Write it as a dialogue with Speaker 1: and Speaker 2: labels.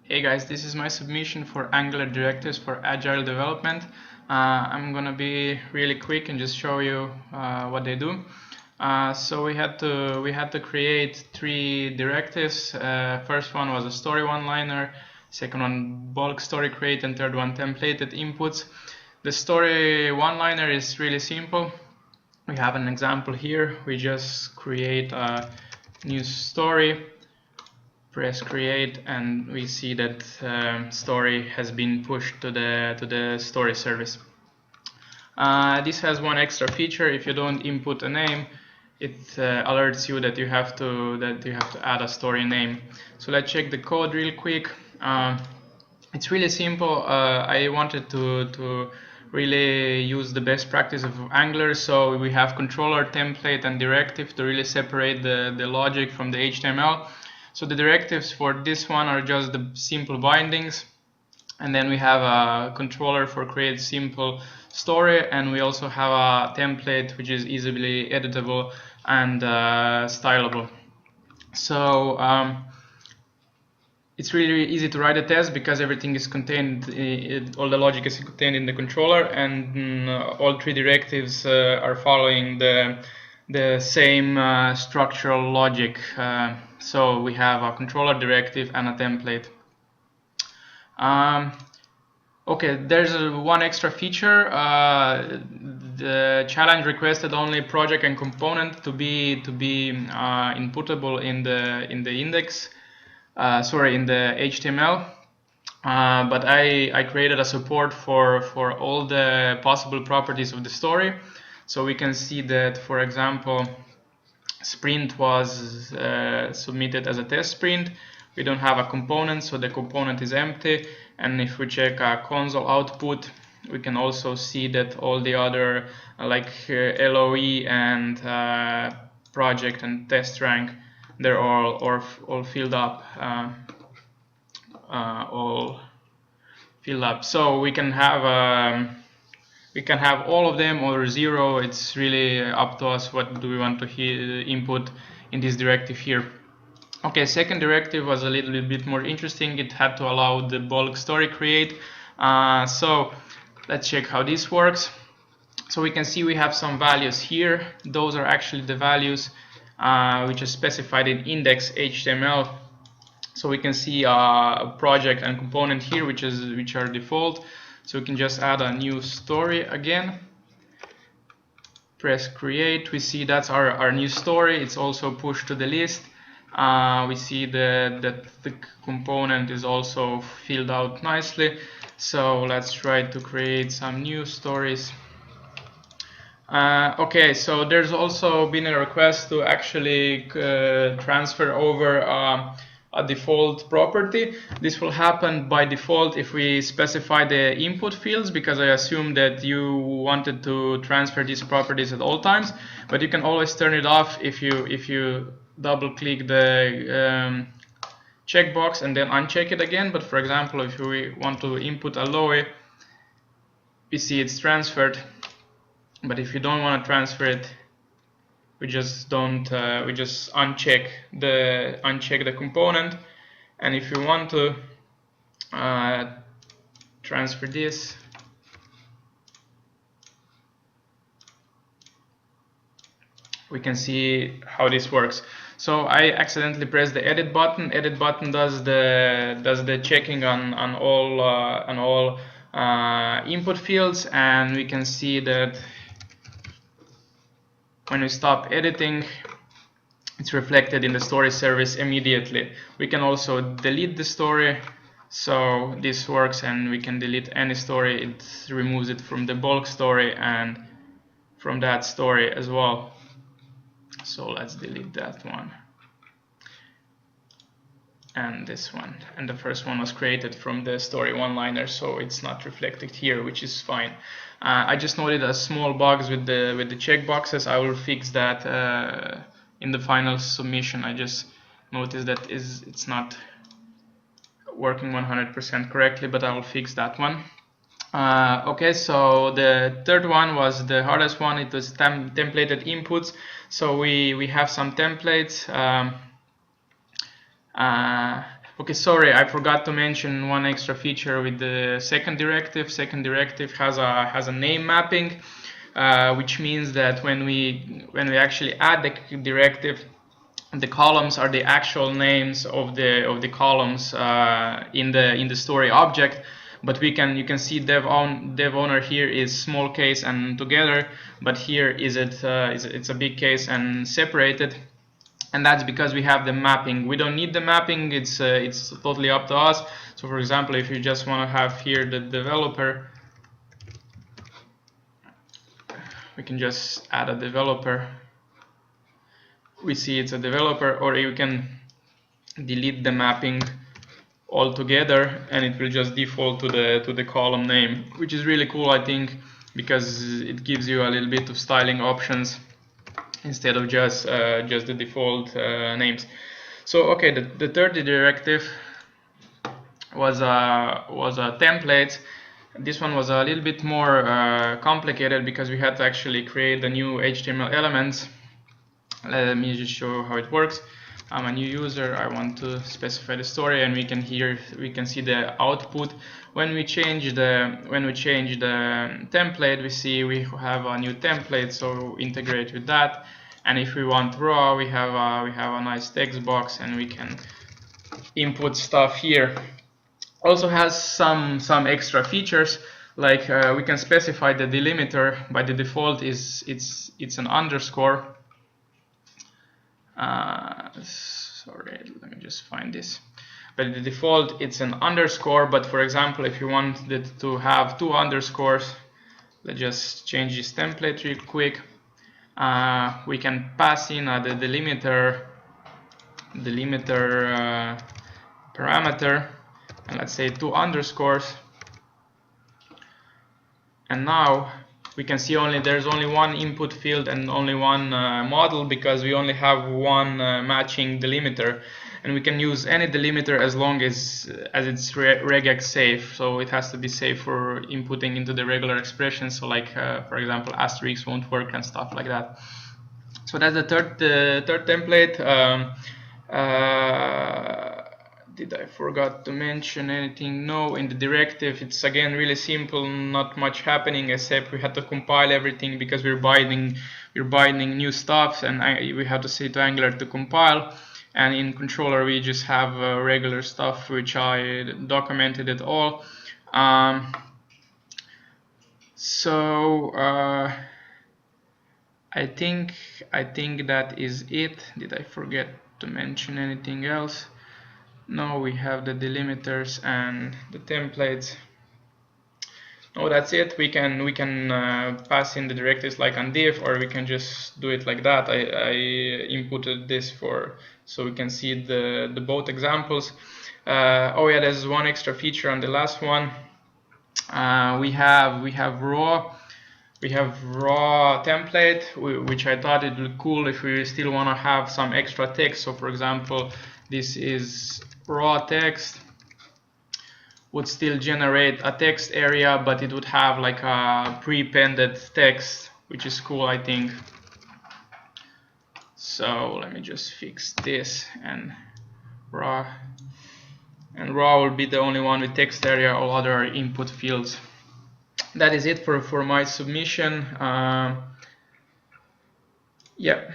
Speaker 1: Hey guys, this is my submission for Angular directives for agile development. I'm gonna be really quick and just show you what they do. So we had to create 3 directives. First one was a story one-liner, second one bulk story create, and third one templated inputs. The story one-liner is really simple. We have an example here. We just create a new story, press create, and we see that story has been pushed to the story service. This has one extra feature. If you don't input a name, it alerts you that you have to add a story name. So let's check the code real quick. It's really simple. I wanted to really use the best practice of Angular, so we have controller, template, and directive to really separate the logic from the HTML. So the directives for this one are just the simple bindings, and then we have a controller for create simple story, and we also have a template which is easily editable and stylable. So it's really easy to write a test because everything is contained, all the logic is contained in the controller, and all 3 directives are following the same structural logic. So we have a controller, directive, and a template. Okay, there's one extra feature. The challenge requested only project and component to be inputable in the index. In the HTML. But I created a support for all the possible properties of the story. So we can see that, for example, sprint was submitted as a test sprint. We don't have a component, so the component is empty. And if we check console output, we can also see that all the other like LOE and project and test rank, they're all filled up, all filled up. So we can have all of them or 0. It's really up to us what do we want to input in this directive here. Okay, second directive was a little bit more interesting. It had to allow the bulk story create. So let's check how this works. So we can see we have some values here. Those are actually the values which are specified in index HTML. So we can see a project and component here which are default. So we can just add a new story again. Press create. We see that's our new story. It's also pushed to the list. We see that the component is also filled out nicely. So let's try to create some new stories. Okay, so there's also been a request to actually transfer over a default property. This will happen by default if we specify the input fields, because I assume that you wanted to transfer these properties at all times, but you can always turn it off if you double click the checkbox and then uncheck it again. But for example, if we want to input a LOE, we see it's transferred. But if you don't want to transfer it, we just uncheck the component. And if you want to transfer this, we can see how this works. So I accidentally pressed the edit button. Edit button does the checking on all input fields, and we can see that when we stop editing, it's reflected in the story service immediately. We can also delete the story. So this works, and we can delete any story. It removes it from the bulk story and from that story as well. So let's delete that one and this one. And the first one was created from the story one-liner, so it's not reflected here, which is fine. I just noted a small bugs with the checkboxes. I will fix that in the final submission. I just noticed that it's not working 100% correctly, but I will fix that one. Okay, so the third one was the hardest one. It was templated inputs. So we have some templates. Okay, sorry, I forgot to mention one extra feature with the second directive. Second directive has a name mapping, which means that when we actually add the directive, the columns are the actual names of the columns in the story object. But you can see dev owner here is small case and together, but here it's a big case and separated. And that's because we have the mapping. We don't need the mapping, it's totally up to us. So for example, if you just want to have here the developer, we can just add a developer. We see it's a developer, or you can delete the mapping altogether and it will just default to the column name, which is really cool, I think, because it gives you a little bit of styling options instead of just the default names. So okay, the third directive was a template. This one was a little bit more complicated because we had to actually create the new HTML elements. Let me just show how it works. I'm a new user. I want to specify the story, and we can see the output. When we change the template, we see we have a new template, so integrate with that. And if we want raw, we have a nice text box, and we can input stuff here. Also has some extra features, like we can specify the delimiter. By the default it's an underscore. Sorry, let me just find this. By the default it's an underscore, but for example, if you wanted to have 2 underscores, let's just change this template real quick. We can pass in the delimiter parameter, and let's say 2 underscores, and now we can see there's only one input field and only one model, because we only have one matching delimiter, and we can use any delimiter as long as it's regex safe. So it has to be safe for inputting into the regular expressions. So like for example, asterisk won't work and stuff like that. So that's the third template. Did I forgot to mention anything? No, in the directive it's again really simple, not much happening, except we had to compile everything because we're binding new stuff, and we have to say to Angular to compile. And in controller we just have regular stuff, which I documented it all. I think that is it. Did I forget to mention anything else? No, we have the delimiters and the templates. No, that's it. We can pass in the directives like on div, or we can just do it like that. I inputted this so we can see the both examples. Oh yeah, there's one extra feature on the last one. We have raw template, which I thought it would be cool if we still want to have some extra text. So for example, this is raw text, would still generate a text area, but it would have like a pre-appended text, which is cool, I think. So let me just fix this, and raw will be the only one with text area. All other are input fields. That is it for my submission. Yeah.